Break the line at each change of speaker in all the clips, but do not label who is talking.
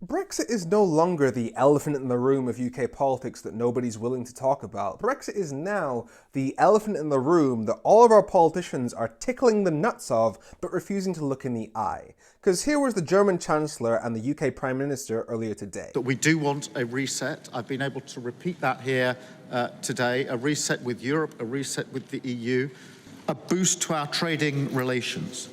Brexit is no longer the elephant in the room of UK politics that nobody's willing to talk about. Brexit is now the elephant in the room that all of our politicians are tickling the nuts of, but refusing to look in the eye. Because here was the German Chancellor and the UK Prime Minister earlier today.
That we do want a reset. I've been able to repeat that here today. A reset with Europe, a reset with the EU, a boost to our trading relations.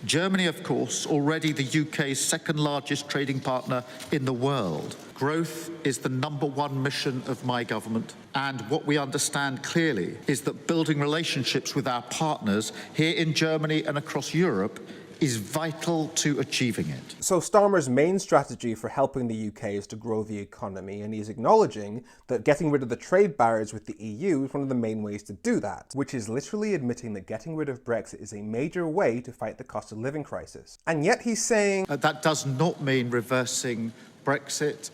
Germany, of course, already the UK's second largest trading partner in the world. Growth is the #1 mission of my government, and what we understand clearly is that building relationships with our partners here in Germany and across Europe is vital to achieving it.
So Starmer's main strategy for helping the UK is to grow the economy, and he's acknowledging that getting rid of the trade barriers with the EU is one of the main ways to do that, which is literally admitting that getting rid of Brexit is a major way to fight the cost of living crisis. And yet he's saying
that does not mean reversing Brexit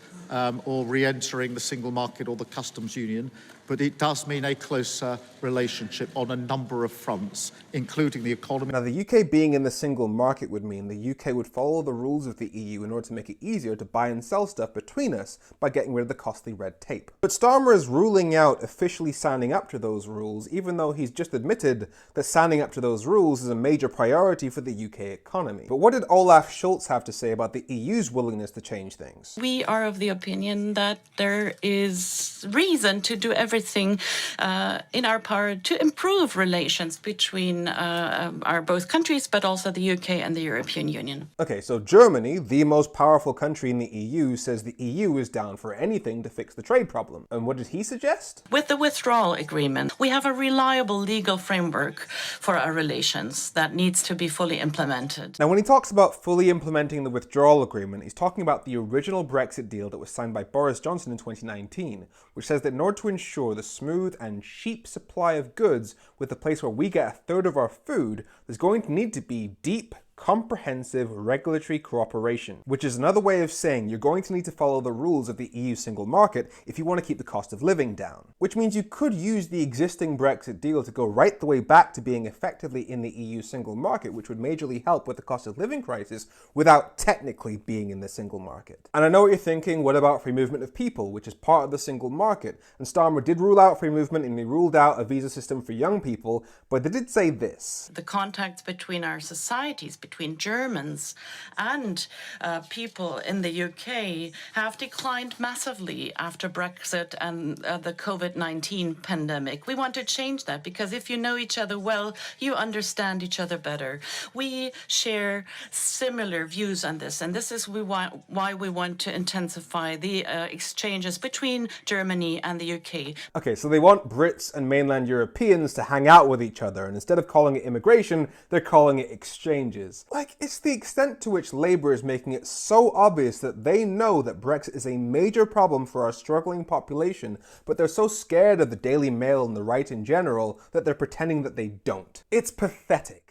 or re-entering the single market or the customs union, but it does mean a closer relationship on a number of fronts, including the economy.
Now, the UK being in the single market would mean the UK would follow the rules of the EU in order to make it easier to buy and sell stuff between us by getting rid of the costly red tape. But Starmer is ruling out officially signing up to those rules, even though he's just admitted that signing up to those rules is a major priority for the UK economy. But what did Olaf Scholz have to say about the EU's willingness to change things?
We are of the opinion that there is reason to do everything in our power to improve relations between our both countries, but also the UK and the European Union.
Okay, so Germany, the most powerful country in the EU, says the EU is down for anything to fix the trade problem. And what did he suggest?
With the withdrawal agreement, we have a reliable legal framework for our relations that needs to be fully implemented.
Now, when he talks about fully implementing the withdrawal agreement, he's talking about the original Brexit deal that was signed by Boris Johnson in 2019, which says that in order to ensure the smooth and cheap supply of goods with the place where we get a third of our food, there's going to need to be deep, comprehensive regulatory cooperation, which is another way of saying you're going to need to follow the rules of the EU single market if you want to keep the cost of living down. Which means you could use the existing Brexit deal to go right the way back to being effectively in the EU single market, which would majorly help with the cost of living crisis without technically being in the single market. And I know what you're thinking, what about free movement of people, which is part of the single market? And Starmer did rule out free movement, and he ruled out a visa system for young people, but they did say this.
The contacts between our societies, between Germans and people in the UK have declined massively after Brexit and the COVID-19 pandemic. We want to change that because if you know each other well, you understand each other better. We share similar views on this, and this is why we want to intensify the exchanges between Germany and the UK.
Okay, so they want Brits and mainland Europeans to hang out with each other, and instead of calling it immigration, they're calling it exchanges. Like, it's the extent to which Labour is making it so obvious that they know that Brexit is a major problem for our struggling population, but they're so scared of the Daily Mail and the right in general that they're pretending that they don't. It's pathetic.